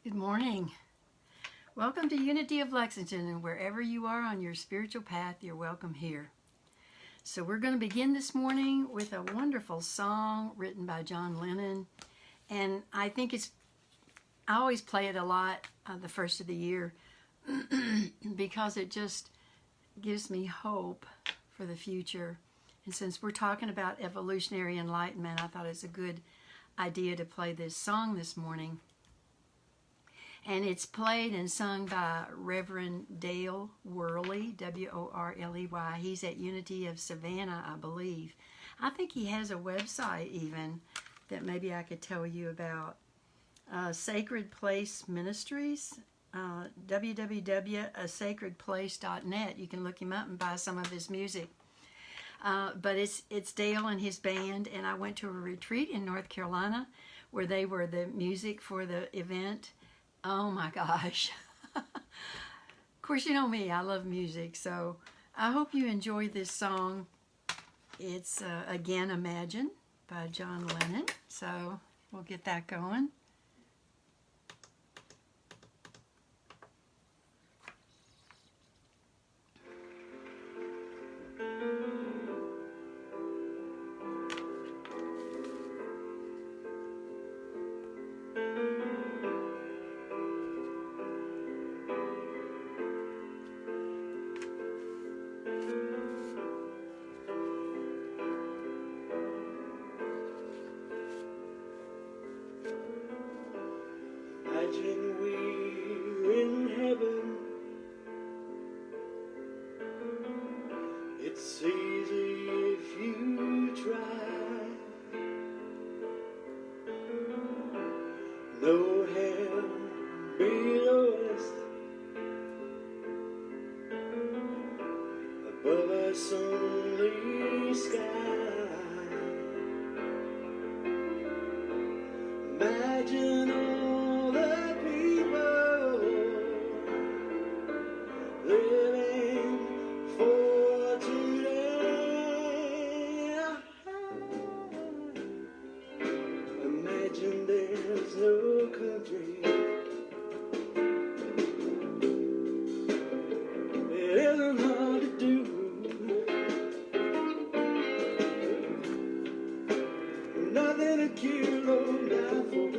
Good morning. Welcome to Unity of Lexington, and wherever you are on your spiritual path, you're welcome here. So we're going to begin this morning with a wonderful song written by John Lennon, and I always play it a lot the first of the year because it just gives me hope for the future. And since we're talking about evolutionary enlightenment, I thought it's a good idea to play this song this morning. And it's played and sung by Reverend Dale Worley, W-O-R-L-E-Y. He's at Unity of Savannah, I believe. I think he has a website even that maybe I could tell you about. Sacred Place Ministries, www.asacredplace.net. You can look him up and buy some of his music. But it's Dale and his band, and I went to a retreat in North Carolina where they were the music for the event. Oh my gosh. Of course, you know me, I love music, so I hope you enjoy this song. It's, again, Imagine by John Lennon, so we'll get that going. Imagine we're in heaven. It's easy if you try. No hell below us, above us only sky. Imagine all the people living for today. Imagine there's no country. It isn't hard to do. Nothing to kill or die for.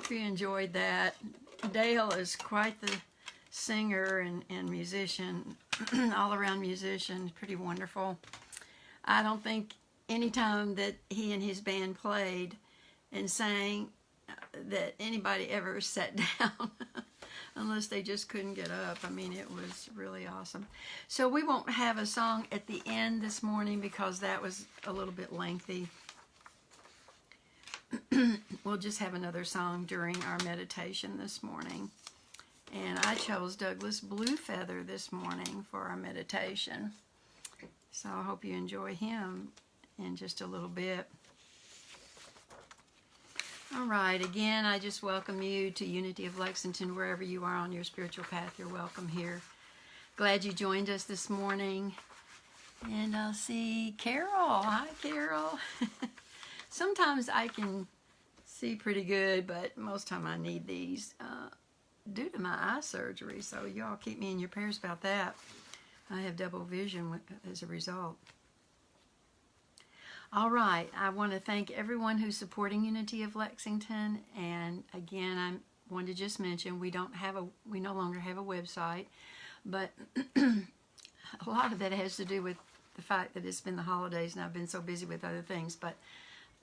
hope you enjoyed that. Dale is quite the singer and musician, all-around musician, pretty wonderful. I don't think any time that he and his band played and sang that anybody ever sat down unless they just couldn't get up. I mean, it was really awesome. So we won't have a song at the end this morning because that was a little bit lengthy. We'll just have another song during our meditation this morning. And I chose Douglas Bluefeather this morning for our meditation. So I hope you enjoy him in just a little bit. All right, again, I just welcome you to Unity of Lexington, wherever you are on your spiritual path. You're welcome here. Glad you joined us this morning. And I'll see Carol. Hi, Carol. Sometimes I can see pretty good, but most time I need these due to my eye surgery. So y'all keep me in your prayers about that. I have double vision as a result. All right, I want to thank everyone who's supporting Unity of Lexington. And again, I wanted to just mention we no longer have a website, but a lot of that has to do with the fact that it's been the holidays and I've been so busy with other things. But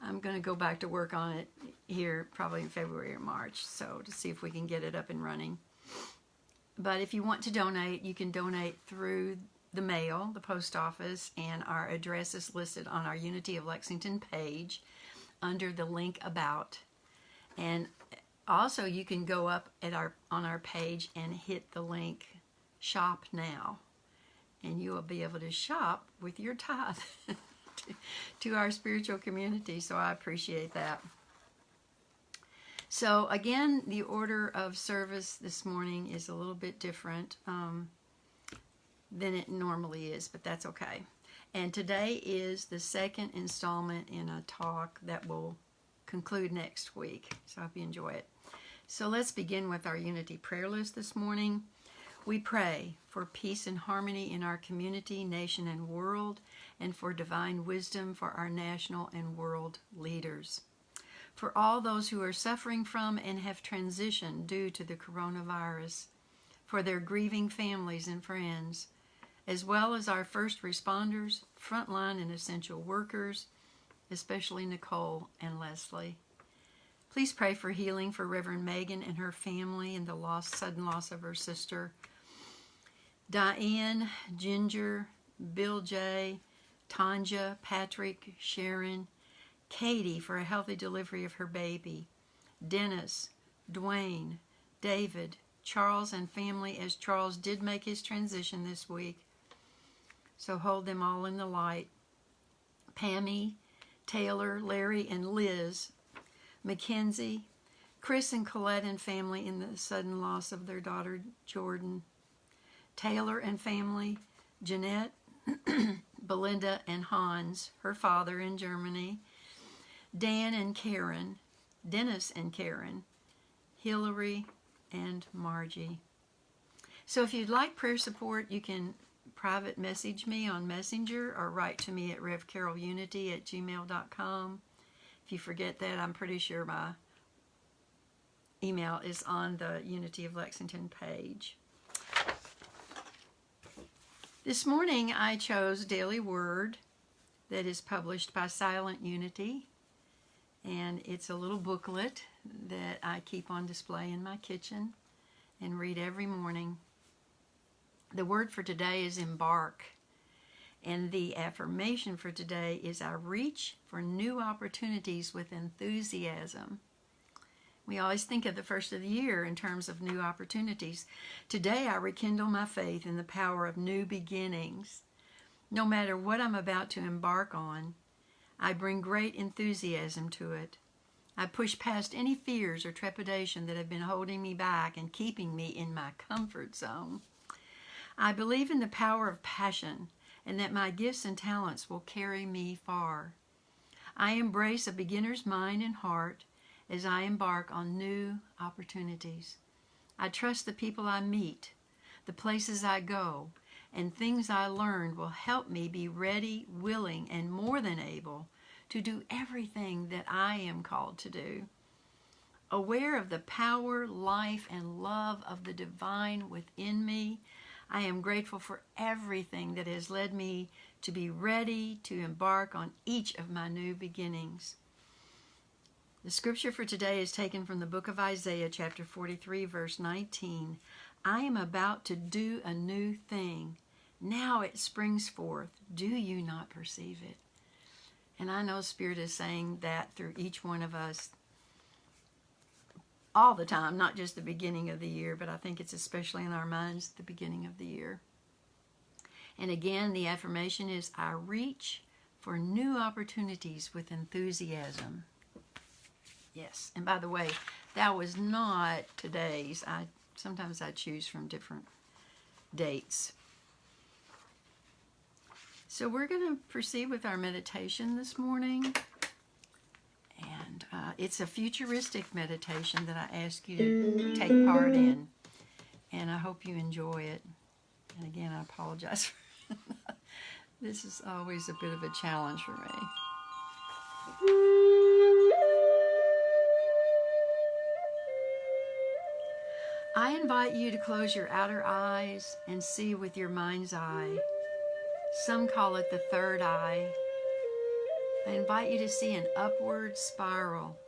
I'm going to go back to work on it here probably in February or March, so to see if we can get it up and running. But if you want to donate, you can donate through the mail, the post office, and our address is listed on our Unity of Lexington page under the link About. And also you can go up on our page and hit the link Shop Now, and you will be able to shop with your tithe to our spiritual community, so I appreciate that. So again, the order of service this morning is a little bit different than it normally is, but that's okay. And today is the second installment in a talk that will conclude next week, so I hope you enjoy it. So let's begin with our Unity prayer list this morning. We pray for peace and harmony in our community, nation, and world, and for divine wisdom for our national and world leaders. For all those who are suffering from and have transitioned due to the coronavirus, for their grieving families and friends, as well as our first responders, frontline and essential workers, especially Nicole and Leslie. Please pray for healing for Reverend Megan and her family and the sudden loss of her sister, Diane, Ginger, Bill J., Tanja, Patrick, Sharon, Katie for a healthy delivery of her baby, Dennis, Dwayne, David, Charles and family, as Charles did make his transition this week. So hold them all in the light. Pammy, Taylor, Larry, and Liz, Mackenzie, Chris and Colette and family in the sudden loss of their daughter Jordan, Taylor and family, Jeanette, Belinda and Hans, her father in Germany, Dan and Karen, Dennis and Karen, Hillary and Margie. So if you'd like prayer support, you can private message me on Messenger or write to me at revcarolunity@gmail.com. If you forget that, I'm pretty sure my email is on the Unity of Lexington page. This morning I chose Daily Word that is published by Silent Unity, and it's a little booklet that I keep on display in my kitchen and read every morning. The word for today is embark, and the affirmation for today is I reach for new opportunities with enthusiasm. We always think of the first of the year in terms of new opportunities. Today I rekindle my faith in the power of new beginnings. No matter what I'm about to embark on, I bring great enthusiasm to it. I push past any fears or trepidation that have been holding me back and keeping me in my comfort zone. I believe in the power of passion and that my gifts and talents will carry me far. I embrace a beginner's mind and heart as I embark on new opportunities. I trust the people I meet, the places I go, and things I learn will help me be ready, willing, and more than able to do everything that I am called to do. aware of the power, life, and love of the divine within me. I am grateful for everything that has led me to be ready to embark on each of my new beginnings. The scripture for today is taken from the book of Isaiah, chapter 43, verse 19. I am about to do a new thing. Now it springs forth. Do you not perceive it? And I know Spirit is saying that through each one of us all the time, not just the beginning of the year, but I think it's especially in our minds at the beginning of the year. And again, the affirmation is, I reach for new opportunities with enthusiasm. Yes, and by the way, that was not today's. Sometimes I choose from different dates. So we're going to proceed with our meditation this morning. And it's a futuristic meditation that I ask you to take part in. And I hope you enjoy it. And again, I apologize for this is always a bit of a challenge for me. I invite you to close your outer eyes and see with your mind's eye. Some call it the third eye. I invite you to see an upward spiral.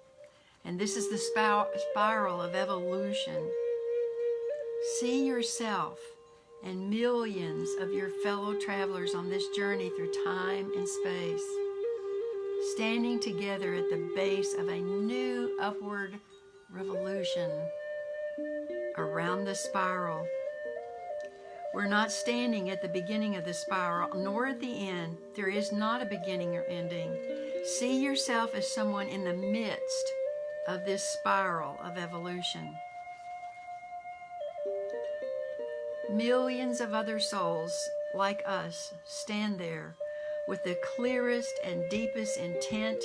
And this is the spiral of evolution. See yourself and millions of your fellow travelers on this journey through time and space, standing together at the base of a new upward revolution around the spiral. We're not standing at the beginning of the spiral, nor at the end. There is not a beginning or ending. See yourself as someone in the midst of this spiral of evolution. Millions of other souls like us stand there with the clearest and deepest intent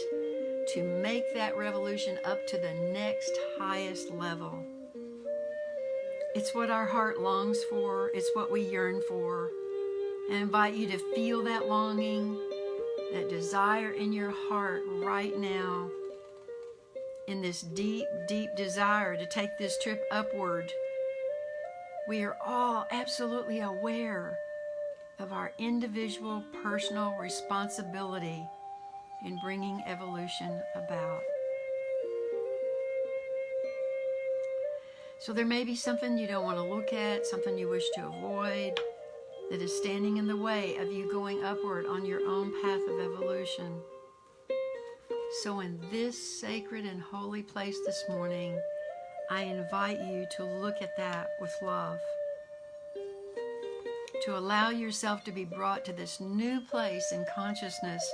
to make that revolution up to the next highest level. It's what our heart longs for. It's what we yearn for. I invite you to feel that longing, that desire in your heart right now, in this deep, deep desire to take this trip upward. We are all absolutely aware of our individual personal responsibility in bringing evolution about. So there may be something you don't want to look at, something you wish to avoid, that is standing in the way of you going upward on your own path of evolution. So in this sacred and holy place this morning, I invite you to look at that with love, to allow yourself to be brought to this new place in consciousness.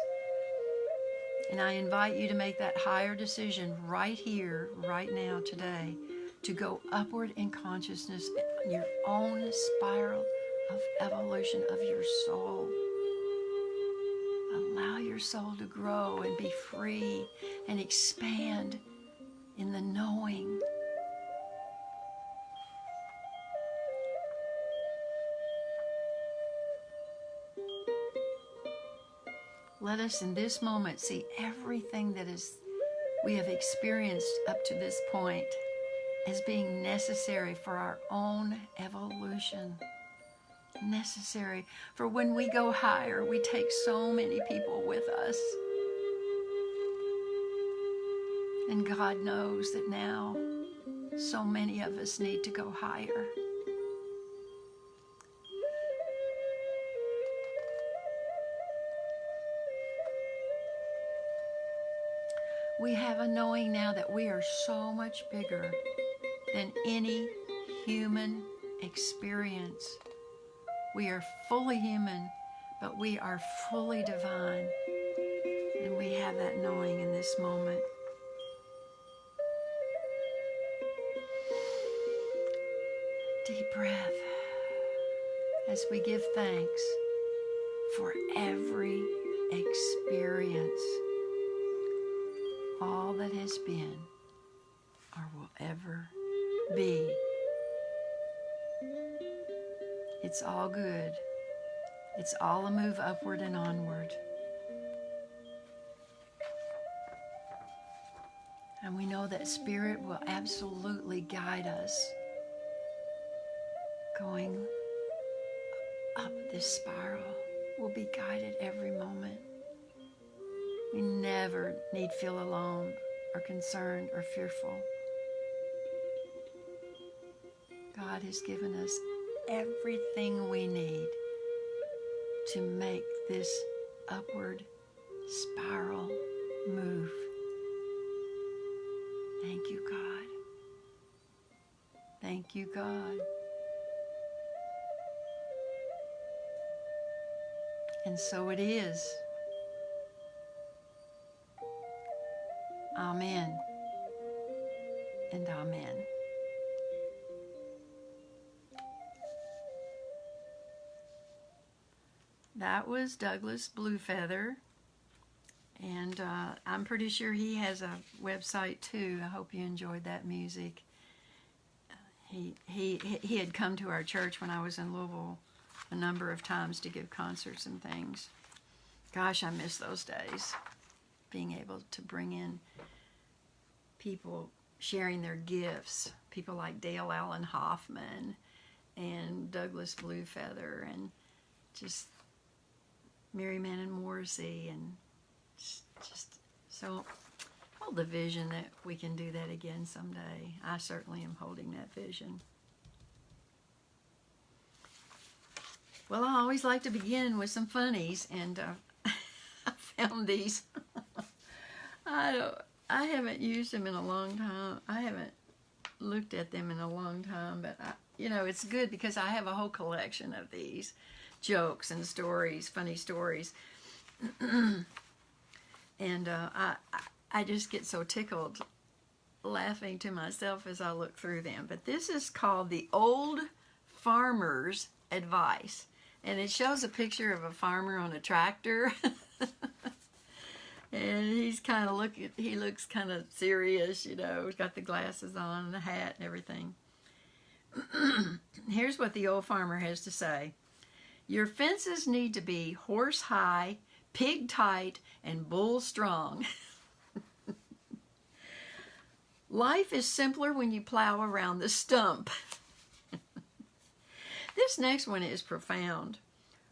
And I invite you to make that higher decision right here, right now, today, to go upward in consciousness in your own spiral of evolution of your soul. Allow your soul to grow and be free and expand in the knowing. Let us in this moment see everything that we have experienced up to this point as being necessary for our own evolution. Necessary for when we go higher, we take so many people with us. And God knows that now so many of us need to go higher. We have a knowing now that we are so much bigger than any human experience. We are fully human, but we are fully divine. And we have that knowing in this moment. Deep breath as we give thanks for every experience, all that has been or will ever be. It's all good. It's all a move upward and onward. And we know that Spirit will absolutely guide us going up this spiral. We'll be guided every moment. We never need feel alone or concerned or fearful. God has given us everything we need to make this upward spiral move. Thank you, God. Thank you, God. And so it is. Amen and amen. That was Douglas Bluefeather, and I'm pretty sure he has a website too. I hope you enjoyed that music. He had come to our church when I was in Louisville a number of times to give concerts and things. Gosh, I miss those days, being able to bring in people sharing their gifts, people like Dale Allen Hoffman and Douglas Bluefeather and just Mary Manning Morrissey, and just so hold the vision that we can do that again someday. I certainly am holding that vision. Well, I always like to begin with some funnies, and I found these. I haven't used them in a long time. I haven't looked at them in a long time, but it's good because I have a whole collection of these jokes and stories, funny stories. And I just get so tickled laughing to myself as I look through them. But this is called The Old Farmer's Advice. And it shows a picture of a farmer on a tractor. And he's kind of he looks kind of serious, he's got the glasses on and the hat and everything. Here's what the old farmer has to say. Your fences need to be horse high, pig tight, and bull strong. Life is simpler when you plow around the stump. This next one is profound.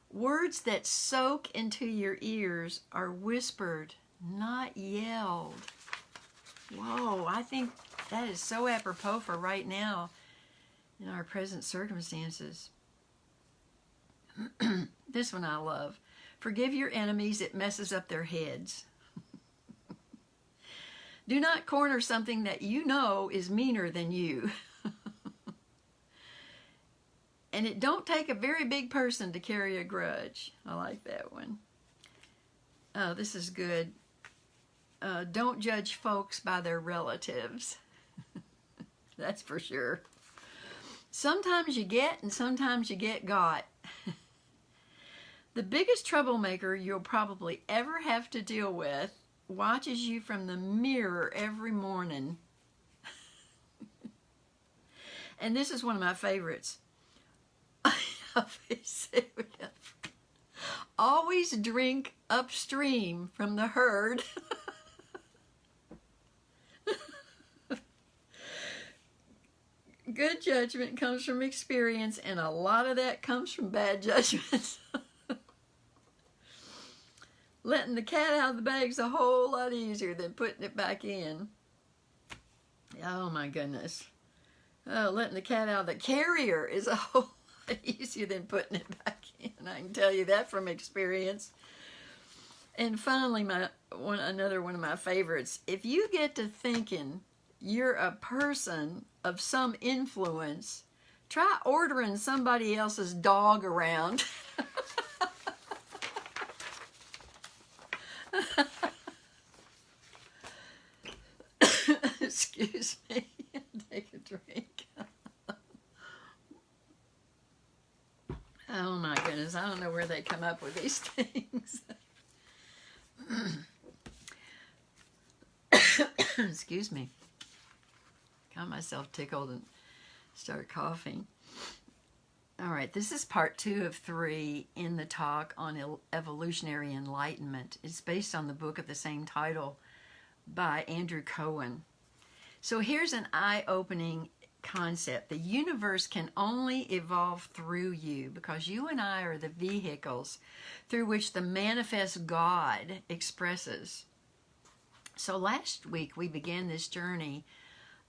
Words that soak into your ears are whispered, not yelled. Whoa, I think that is so apropos for right now in our present circumstances. This one I love. Forgive your enemies, it messes up their heads. Do not corner something that you know is meaner than you. And it don't take a very big person to carry a grudge. I like that one. Oh, this is good. Don't judge folks by their relatives. That's for sure. Sometimes you get and sometimes you get got. The biggest troublemaker you'll probably ever have to deal with watches you from the mirror every morning. And this is one of my favorites. Always drink upstream from the herd. Good judgment comes from experience, and a lot of that comes from bad judgments. Letting the cat out of the bag's a whole lot easier than putting it back in. Oh my goodness. Oh, letting the cat out of the carrier is a whole lot easier than putting it back in. I can tell you that from experience. And finally, another one of my favorites. If you get to thinking you're a person of some influence, try ordering somebody else's dog around. Excuse me. Take a drink. Oh my goodness, I don't know where they come up with these things. Excuse me. Got myself tickled and started coughing. All right, this is part 2 of 3 in the talk on Evolutionary Enlightenment. It's based on the book of the same title by Andrew Cohen. So here's an eye-opening concept. The universe can only evolve through you because you and I are the vehicles through which the manifest God expresses. So last week we began this journey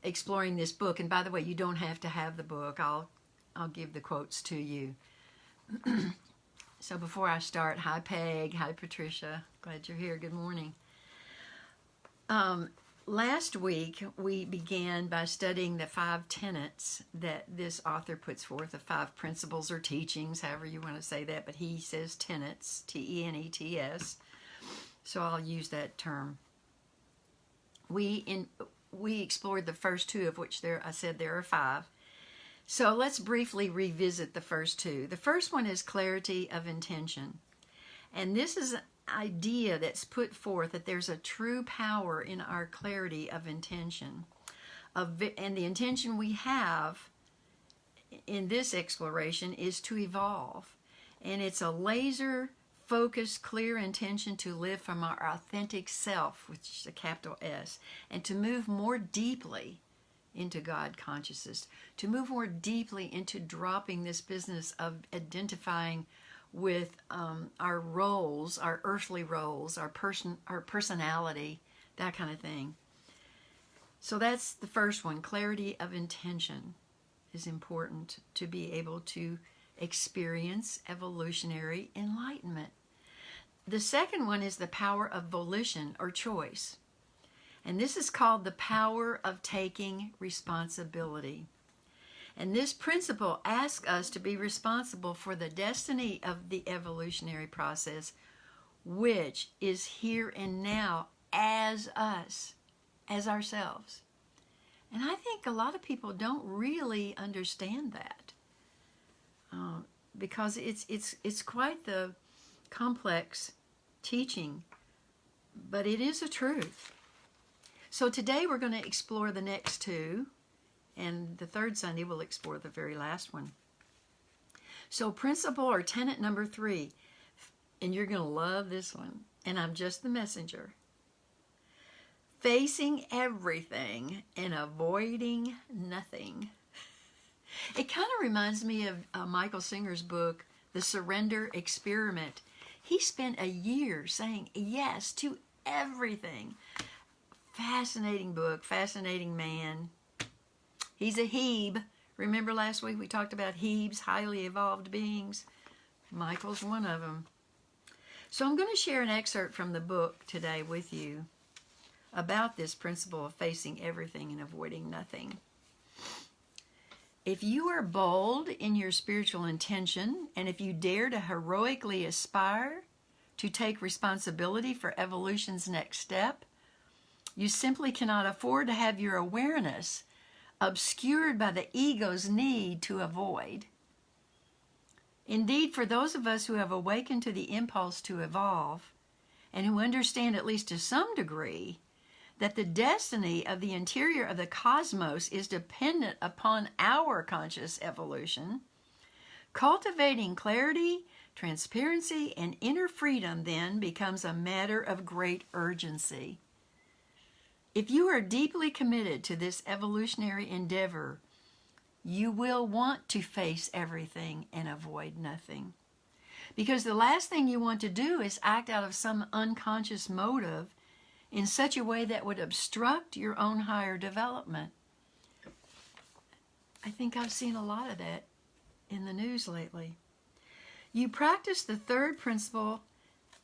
exploring this book. And by the way, you don't have to have the book. I'll give the quotes to you. So before I start, hi Peg, hi Patricia. Glad you're here. Good morning. Last week, we began by studying the 5 tenets that this author puts forth, the 5 principles or teachings, however you want to say that, but he says tenets, T-E-N-E-T-S, so I'll use that term. We explored the first 2, of which I said there are 5. So let's briefly revisit the first 2. The first one is clarity of intention, and this is idea that's put forth that there's a true power in our clarity of intention, and the intention we have in this exploration is to evolve, and it's a laser focused clear intention to live from our authentic self, which is a capital S, and to move more deeply into God consciousness, to move more deeply into dropping this business of identifying with our roles, our earthly roles, our personality, that kind of thing. So that's the first one. Clarity of intention is important to be able to experience evolutionary enlightenment. The second one is the power of volition or choice. And this is called the power of taking responsibility. And this principle asks us to be responsible for the destiny of the evolutionary process, which is here and now as us, as ourselves. And I think a lot of people don't really understand that because it's quite the complex teaching, but it is a truth. So today we're going to explore the next 2. And the third Sunday, we'll explore the very last one. So principle or tenet number 3, and you're going to love this one, and I'm just the messenger. Facing everything and avoiding nothing. It kind of reminds me of Michael Singer's book, The Surrender Experiment. He spent a year saying yes to everything. Fascinating book, fascinating man. He's a Hebe. Remember last week we talked about Hebes, highly evolved beings? Michael's one of them. So I'm going to share an excerpt from the book today with you about this principle of facing everything and avoiding nothing. If you are bold in your spiritual intention, and if you dare to heroically aspire to take responsibility for evolution's next step, you simply cannot afford to have your awareness obscured by the ego's need to avoid. Indeed, for those of us who have awakened to the impulse to evolve, and who understand at least to some degree that the destiny of the interior of the cosmos is dependent upon our conscious evolution, cultivating clarity, transparency, and inner freedom then becomes a matter of great urgency. If you are deeply committed to this evolutionary endeavor, you will want to face everything and avoid nothing. Because the last thing you want to do is act out of some unconscious motive in such a way that would obstruct your own higher development. I think I've seen a lot of that in the news lately. You practice the third principle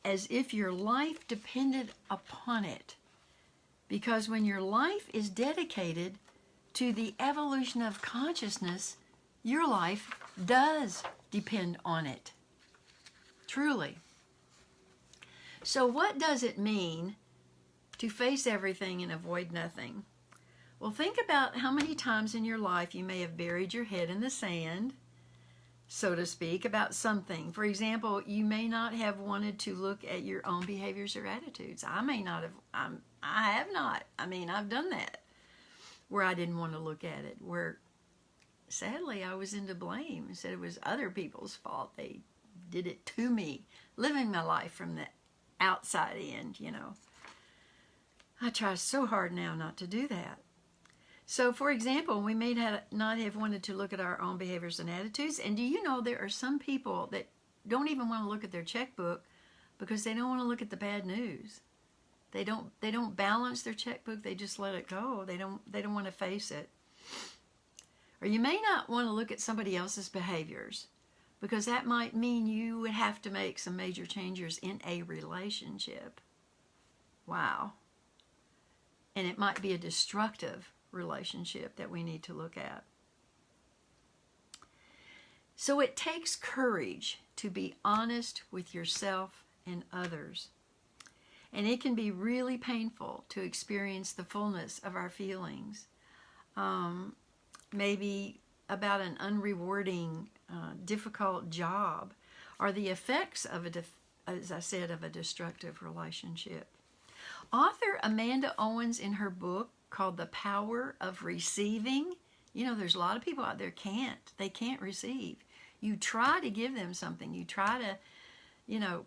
as if your life depended upon it. Because when your life is dedicated to the evolution of consciousness, your life does depend on it. Truly. So what does it mean to face everything and avoid nothing? Well, think about how many times in your life you may have buried your head in the sand, so to speak, about something. For example, you may not have wanted to look at your own behaviors or attitudes. I have not. I've done that, where I didn't want to look at it, where sadly I was into blame and said it was other people's fault. They did it to me, living my life from the outside in, I try so hard now not to do that. So, for example, we may not have wanted to look at our own behaviors and attitudes. And do you know there are some people that don't even want to look at their checkbook because they don't want to look at the bad news. They don't balance their checkbook. They just let it go. They don't want to face it. Or you may not want to look at somebody else's behaviors because that might mean you would have to make some major changes in a relationship. Wow. And it might be a destructive relationship that we need to look at. So it takes courage to be honest with yourself and others. And it can be really painful to experience the fullness of our feelings. Maybe about an unrewarding, difficult job, or the effects of as I said, of a destructive relationship. Author Amanda Owens, in her book called The Power of Receiving, there's a lot of people out there they can't receive. You try to give them something, you try to,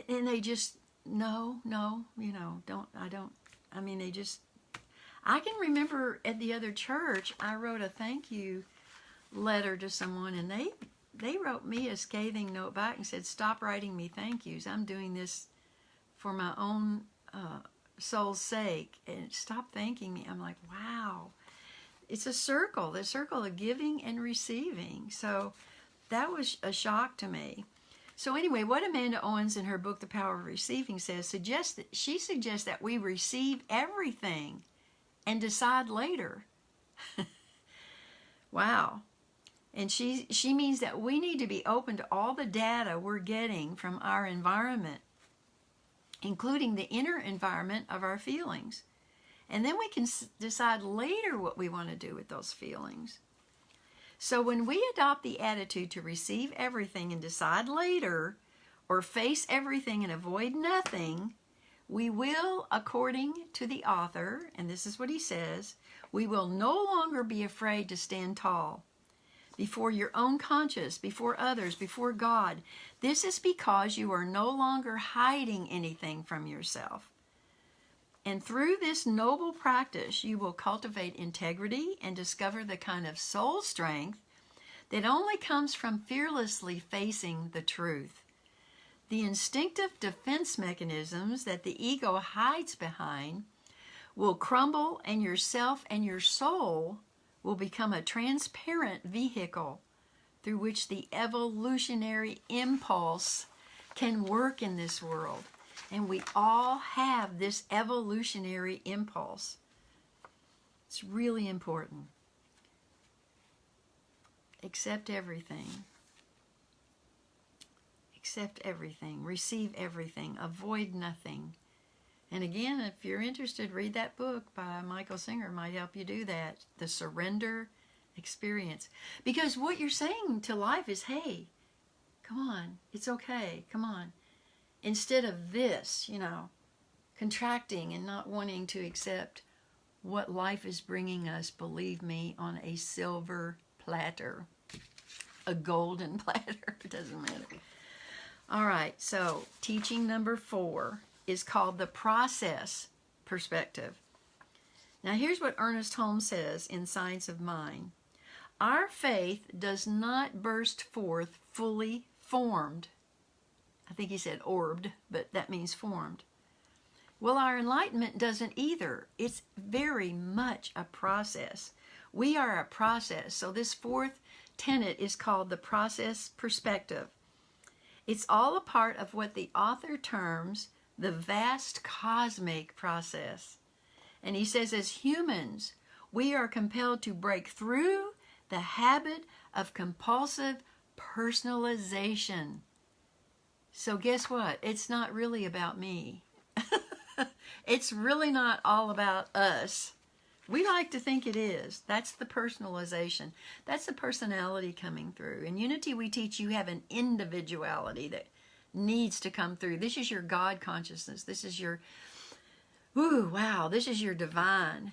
and they just, no, I can remember at the other church, I wrote a thank you letter to someone, and they wrote me a scathing note back and said, stop writing me thank yous. I'm doing this for my own soul's sake, and stop thanking me. I'm like, wow. It's the circle of giving and receiving. So that was a shock to me. So anyway, what Amanda Owens in her book, The Power of Receiving, she suggests that we receive everything and decide later. Wow. And she means that we need to be open to all the data we're getting from our environment, including the inner environment of our feelings. And then we can decide later what we want to do with those feelings. So when we adopt the attitude to receive everything and decide later, or face everything and avoid nothing, we will, according to the author, and this is what he says, we will no longer be afraid to stand tall before your own conscience, before others, before God. This is because you are no longer hiding anything from yourself. And through this noble practice, you will cultivate integrity and discover the kind of soul strength that only comes from fearlessly facing the truth. The instinctive defense mechanisms that the ego hides behind will crumble, and yourself and your soul will become a transparent vehicle through which the evolutionary impulse can work in this world. And we all have this evolutionary impulse. It's really important. Accept everything. Accept everything. Receive everything. Avoid nothing. And again, if you're interested, read that book by Michael Singer. It might help you do that. The Surrender Experience. Because what you're saying to life is, hey, come on. It's okay. Come on. Instead of this, contracting and not wanting to accept what life is bringing us, believe me, on a silver platter, a golden platter, it doesn't matter. All right, so teaching number 4 is called the process perspective. Now here's what Ernest Holmes says in Science of Mind. Our faith does not burst forth fully formed. I think he said orbed, but that means formed. Well, our enlightenment doesn't either. It's very much a process. We are a process. So this 4th tenet is called the process perspective. It's all a part of what the author terms the vast cosmic process. And he says, as humans, we are compelled to break through the habit of compulsive personalization. So guess what? It's not really about me. It's really not all about us. We like to think it is. That's the personalization. That's the personality coming through. In Unity, we teach you have an individuality that needs to come through. This is your God consciousness. This is your, this is your divine.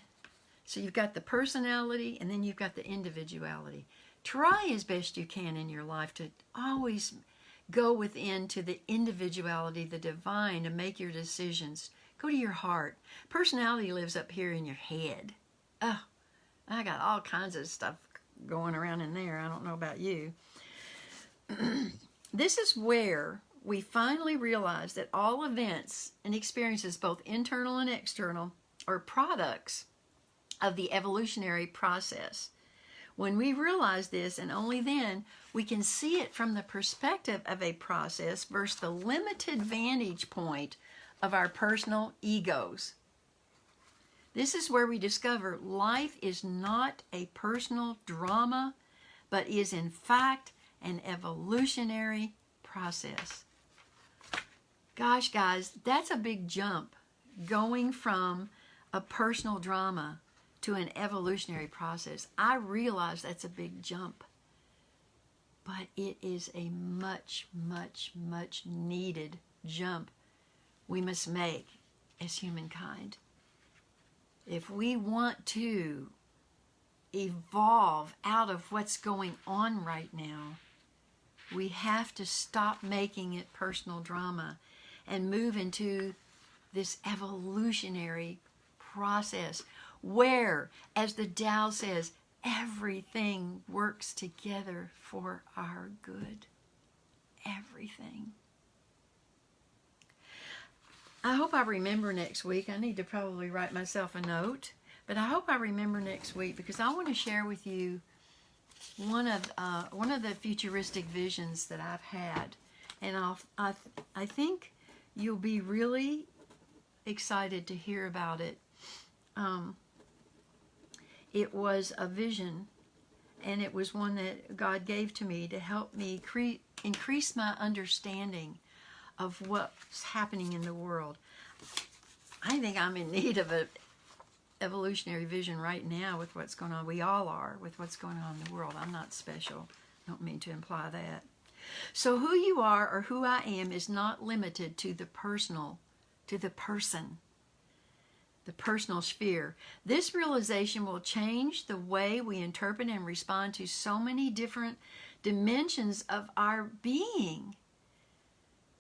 So you've got the personality, and then you've got the individuality. Try as best you can in your life to always go within to the individuality, the divine, to make your decisions. Go to your heart. Personality lives up here in your head. Oh, I got all kinds of stuff going around in there. I don't know about you. This is where we finally realize that all events and experiences, both internal and external, are products of the evolutionary process. When we realize this, and only then, we can see it from the perspective of a process versus the limited vantage point of our personal egos. This is where we discover life is not a personal drama, but is in fact an evolutionary process. Gosh, guys, that's a big jump, going from a personal drama to an evolutionary process. I realize that's a big jump, but it is a much, much, much needed jump we must make as humankind. If we want to evolve out of what's going on right now, we have to stop making it personal drama and move into this evolutionary process where, as the Tao says, everything works together for our good. Everything. I hope I remember next week. I need to probably write myself a note, but I hope I remember next week, because I want to share with you one of the futuristic visions that I've had, and I think you'll be really excited to hear about it. It was a vision, and it was one that God gave to me to help me increase my understanding of what's happening in the world. I think I'm in need of an evolutionary vision right now with what's going on. We all are, with what's going on in the world. I'm not special. I don't mean to imply that. So who you are, or who I am, is not limited to the personal, to the person, the personal sphere. This realization will change the way we interpret and respond to so many different dimensions of our being.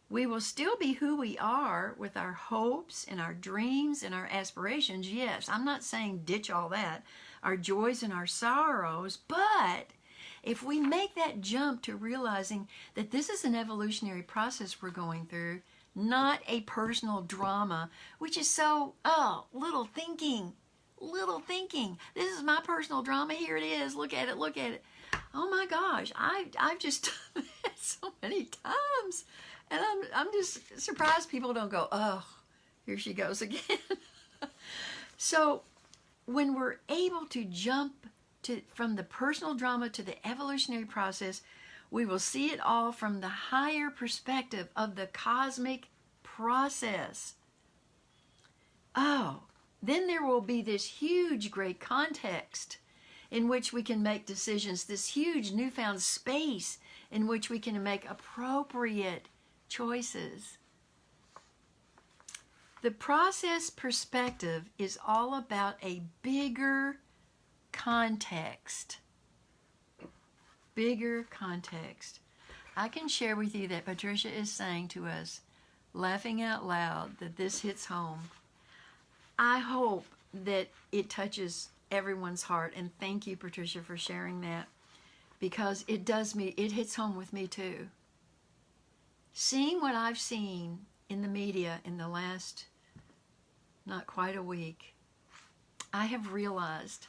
We will still be who we are, with our hopes and our dreams and our aspirations. Yes, I'm not saying ditch all that, our joys and our sorrows, but if we make that jump to realizing that this is an evolutionary process we're going through, not a personal drama, which is so, little thinking. This is my personal drama. Here it is. Look at it. Oh my gosh, I've just done that so many times. And I'm just surprised people don't go, oh, here she goes again. So when we're able to jump from the personal drama to the evolutionary process, we will see it all from the higher perspective of the cosmic process. Oh, then there will be this huge, great context in which we can make decisions, this huge newfound space in which we can make appropriate choices. The process perspective is all about a bigger context. Bigger context. I can share with you that Patricia is saying to us, laughing out loud, that this hits home. I hope that it touches everyone's heart, and thank you, Patricia, for sharing that, because it hits home with me too. Seeing what I've seen in the media in the last not quite a week, I have realized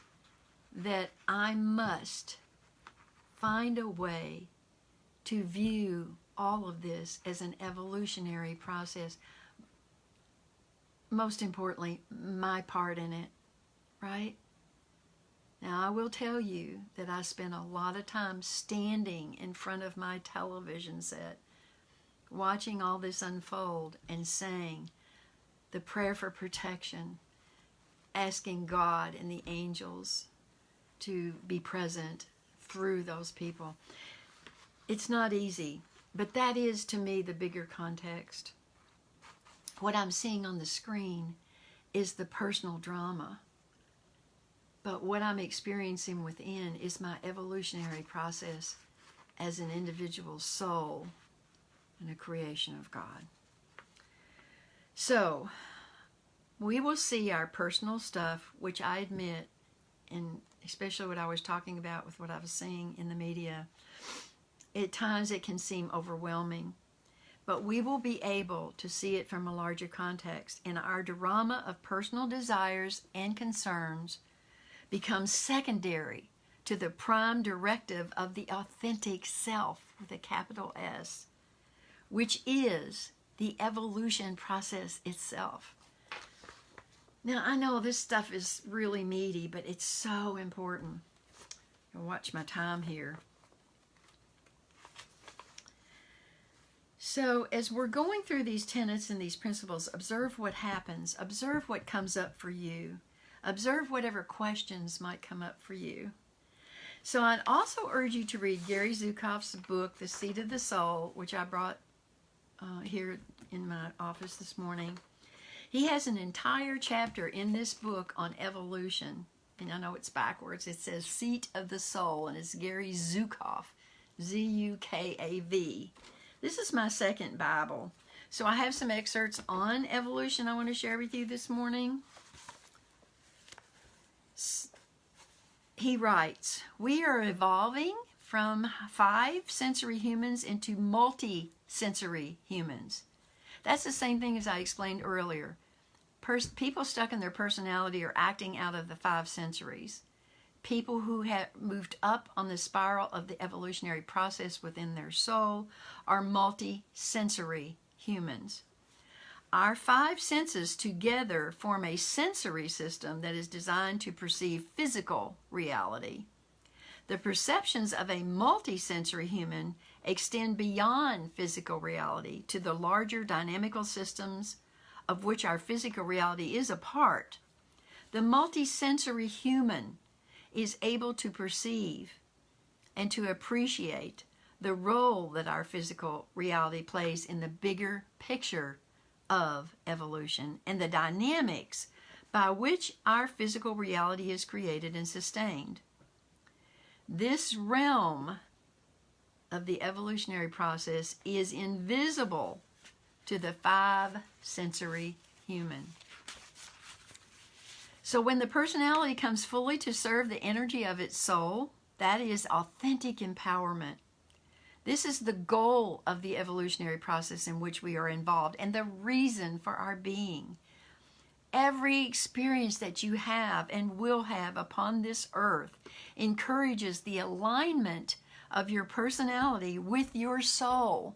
that I must find a way to view all of this as an evolutionary process. Most importantly, my part in it, right? Now, I will tell you that I spent a lot of time standing in front of my television set, watching all this unfold and saying the prayer for protection, asking God and the angels to be present through those people. It's not easy, but that is, to me, the bigger context. What I'm seeing on the screen is the personal drama, but what I'm experiencing within is my evolutionary process as an individual soul and a creation of God. So, we will see our personal stuff, which I admit and especially what I was talking about with what I was seeing in the media, at times it can seem overwhelming. But we will be able to see it from a larger context, and our drama of personal desires and concerns becomes secondary to the prime directive of the authentic self with a capital S, which is the evolution process itself. Now, I know this stuff is really meaty, but it's so important. I'll watch my time here. So as we're going through these tenets and these principles, observe what happens. Observe what comes up for you. Observe whatever questions might come up for you. So I'd also urge you to read Gary Zukav's book, The Seat of the Soul, which I brought here in my office this morning. He has an entire chapter in this book on evolution. And I know it's backwards. It says Seat of the Soul, and it's Gary Zukav, Z-U-K-A-V. This is my second Bible. So I have some excerpts on evolution I want to share with you this morning. He writes, we are evolving from 5 sensory humans into multi-sensory humans. That's the same thing as I explained earlier. People stuck in their personality are acting out of the 5 sensories. People who have moved up on the spiral of the evolutionary process within their soul are multi-sensory humans. Our 5 senses together form a sensory system that is designed to perceive physical reality. The perceptions of a multi-sensory human extend beyond physical reality to the larger dynamical systems of which our physical reality is a part. The multi-sensory human is able to perceive and to appreciate the role that our physical reality plays in the bigger picture of evolution and the dynamics by which our physical reality is created and sustained. This realm of the evolutionary process is invisible to the 5 sensory human. So when the personality comes fully to serve the energy of its soul, that is authentic empowerment. This is the goal of the evolutionary process in which we are involved and the reason for our being. Every experience that you have and will have upon this earth encourages the alignment of your personality with your soul.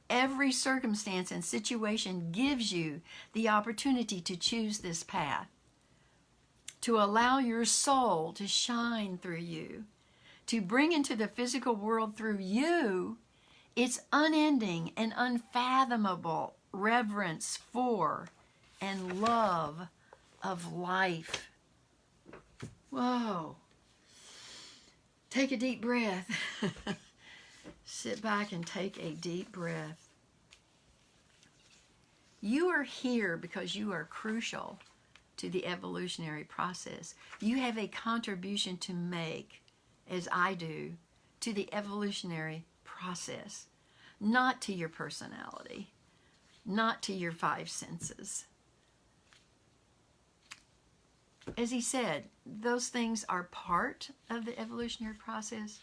Every circumstance and situation gives you the opportunity to choose this path, to allow your soul to shine through you, to bring into the physical world through you its unending and unfathomable reverence for and love of life. Whoa. Take a deep breath. Sit back and take a deep breath. You are here because you are crucial to the evolutionary process. You have a contribution to make, as I do, to the evolutionary process, not to your personality, not to your 5 senses. As he said, those things are part of the evolutionary process,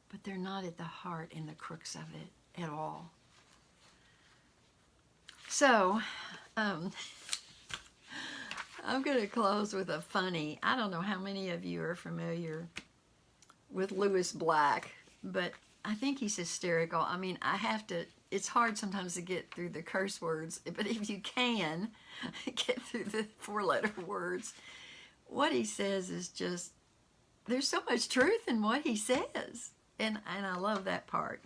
but they're not at the heart and the crux of it at all. So, I'm going to close with a funny, I don't know how many of you are familiar with Lewis Black, but I think he's hysterical. I mean, it's hard sometimes to get through the curse words, but if you can get through the 4-letter words, what he says is just, there's so much truth in what he says. And I love that part.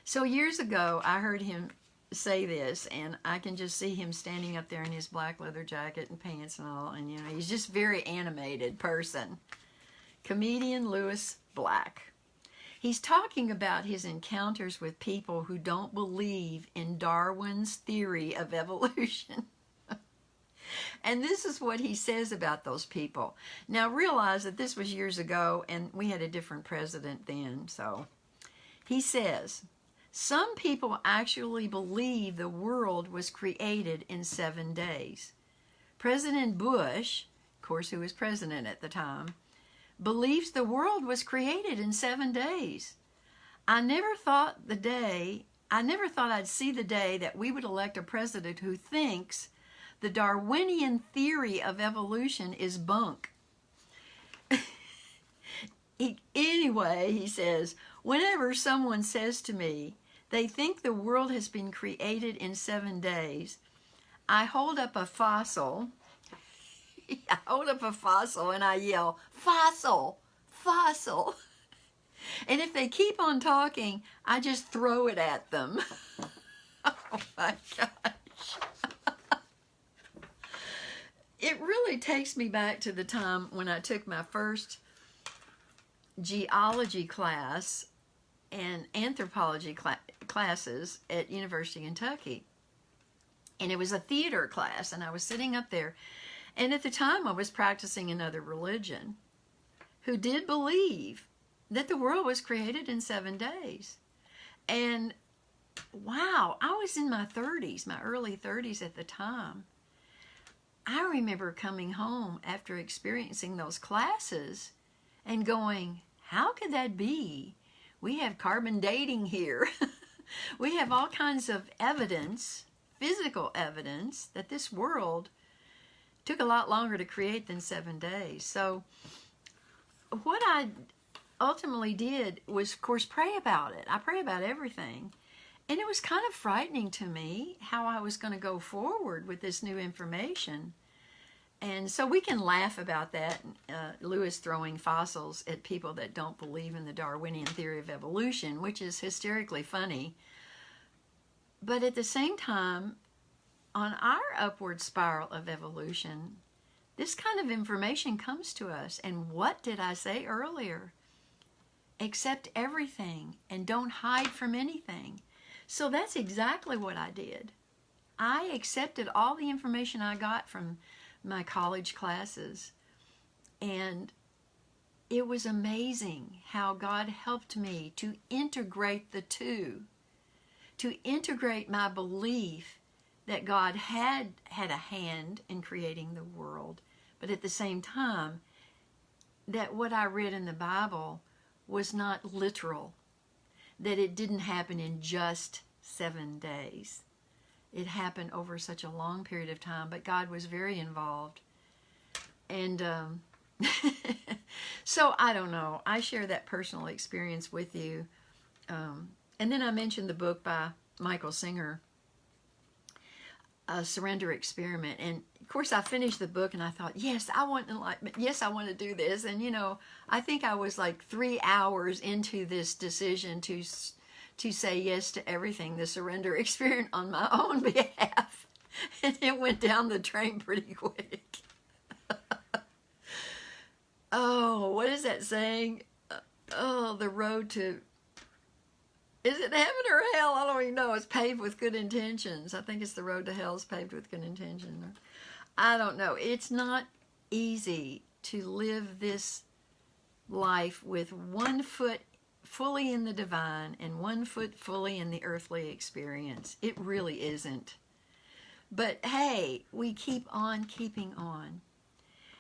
So years ago, I heard him say this, and I can just see him standing up there in his black leather jacket and pants and all, and he's just a very animated person. Comedian Lewis Black. He's talking about his encounters with people who don't believe in Darwin's theory of evolution. And this is what he says about those people. Now realize that this was years ago and we had a different president then. So he says, some people actually believe the world was created in 7 days. President Bush course, who was president at the time, believes the world was created in 7 days. I never thought I'd see the day that we would elect a president who thinks the Darwinian theory of evolution is bunk. Anyway, he says, whenever someone says to me they think the world has been created in 7 days, I hold up a fossil. I hold up a fossil and I yell, fossil, fossil. And if they keep on talking, I just throw it at them. Oh my gosh. It really takes me back to the time when I took my first geology class and anthropology classes at University of Kentucky. And it was a theater class, and I was sitting up there. And at the time, I was practicing another religion who did believe that the world was created in 7 days. And wow, I was in my 30s, my early 30s at the time. I remember coming home after experiencing those classes and going, how could that be? We have carbon dating here. We have all kinds of evidence, physical evidence, that this world took a lot longer to create than 7 days. So what I ultimately did was, of course, pray about it. I pray about everything. And it was kind of frightening to me how I was going to go forward with this new information. And so we can laugh about that, Lewis throwing fossils at people that don't believe in the Darwinian theory of evolution, which is hysterically funny. But at the same time, on our upward spiral of evolution, this kind of information comes to us. And what did I say earlier? Accept everything and don't hide from anything. So that's exactly what I did. I accepted all the information I got from my college classes, and it was amazing how God helped me to integrate the two, to integrate my belief that God had a hand in creating the world, but at the same time, that what I read in the Bible was not literal, that it didn't happen in just 7 days. It happened over such a long period of time, but God was very involved. And so I don't know. I share that personal experience with you. And then I mentioned the book by Michael Singer, A Surrender Experiment. And of course I finished the book and I thought, yes, I want enlightenment. Yes, I want to do this. And I think I was like 3 hours into this decision to say yes to everything, the surrender experiment on my own behalf. And it went down the drain pretty quick. Oh, what is that saying? The road to, is it heaven or hell? I don't even know. It's paved with good intentions. I think it's the road to hell is paved with good intentions. I don't know. It's not easy to live this life with 1 foot fully in the divine and 1 foot fully in the earthly experience. It really isn't. But hey, we keep on keeping on.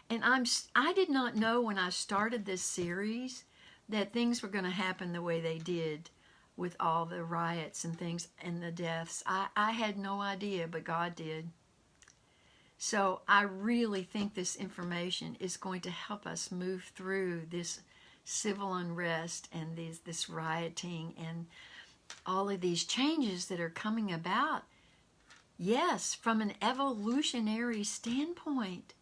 And I did not know when I started this series that things were going to happen the way they did with all the riots and things and the deaths. I had no idea, but God did. So I really think this information is going to help us move through this civil unrest and this rioting and all of these changes that are coming about. Yes, from an evolutionary standpoint.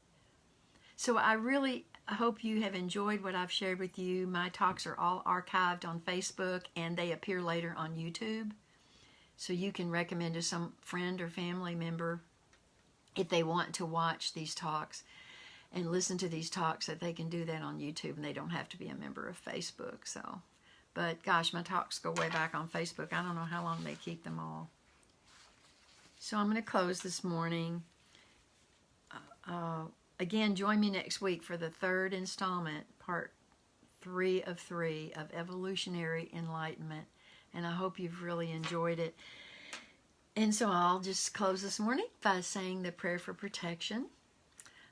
So I really hope you have enjoyed what I've shared with you. My talks are all archived on Facebook and they appear later on YouTube. So you can recommend to some friend or family member if they want to watch these talks and listen to these talks, that they can do that on YouTube and they don't have to be a member of Facebook. So, but gosh, my talks go way back on Facebook. I don't know how long they keep them all. So I'm going to close this morning. Again, join me next week for the 3rd installment, part 3 of 3 of Evolutionary Enlightenment. And I hope you've really enjoyed it. And so I'll just close this morning by saying the prayer for protection.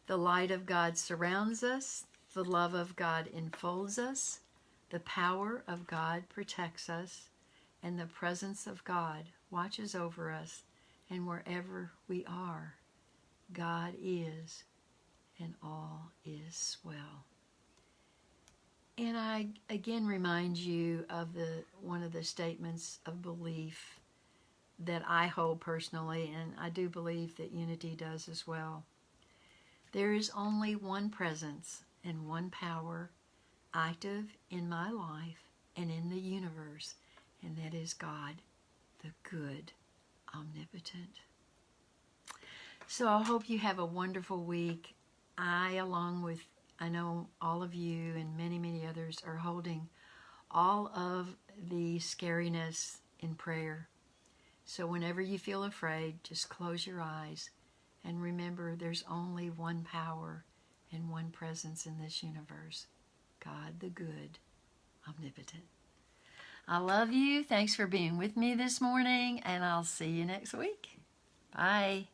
The light of God surrounds us. The love of God enfolds us. The power of God protects us. And the presence of God watches over us. And wherever we are, God is, and all is well. And I again remind you of one of the statements of belief that I hold personally, and I do believe that Unity does as well. There is only one presence and one power active in my life and in the universe, and that is God, the good, omnipotent. So I hope you have a wonderful week. Along with, I know all of you and many, many others are holding all of the scariness in prayer. So whenever you feel afraid, just close your eyes and remember there's only one power and one presence in this universe, God the good, omnipotent. I love you. Thanks for being with me this morning, and I'll see you next week. Bye.